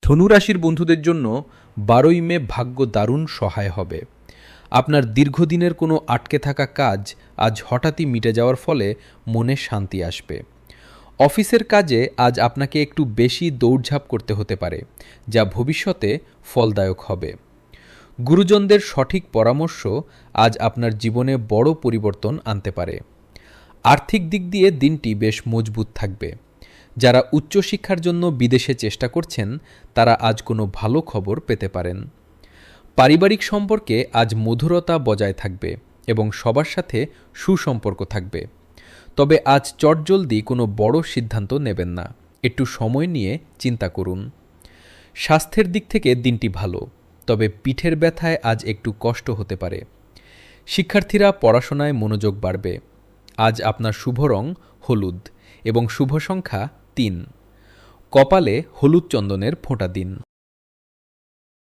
ধনুরাশির বন্ধুদের জন্য 12ই মে ভাগ্য দারুণ সহায় হবে। আপনার দীর্ঘদিনের কোনো আটকে থাকা কাজ আজ হঠাৎই মিটে যাওয়ার ফলে মনে শান্তি আসবে। অফিসের কাজে আজ আপনাকে একটু বেশি দৌড়ঝাঁপ করতে হতে পারে, যা ভবিষ্যতে ফলদায়ক হবে। গুরুজনদের সঠিক পরামর্শ আজ আপনার জীবনে বড় পরিবর্তন আনতে পারে। আর্থিক দিক দিয়ে দিনটি বেশ মজবুত থাকবে। যারা উচ্চশিক্ষার জন্য বিদেশে চেষ্টা করছেন তারা আজ কোনো ভালো খবর পেতে পারেন। পারিবারিক সম্পর্কে আজ মধুরতা বজায় থাকবে এবং সবার সাথে সুসম্পর্ক থাকবে। তবে আজ চটজলদি কোনো বড় সিদ্ধান্ত নেবেন না, একটু সময় নিয়ে চিন্তা করুন। স্বাস্থ্যের দিক থেকে দিনটি ভালো, তবে পিঠের ব্যথায় আজ একটু কষ্ট হতে পারে। শিক্ষার্থীরা পড়াশোনায় মনোযোগ বাড়বে। আজ আপনার শুভ রং হলুদ এবং শুভ সংখ্যা 3। কপালে হলুদ চন্দনের ফোঁটা দিন।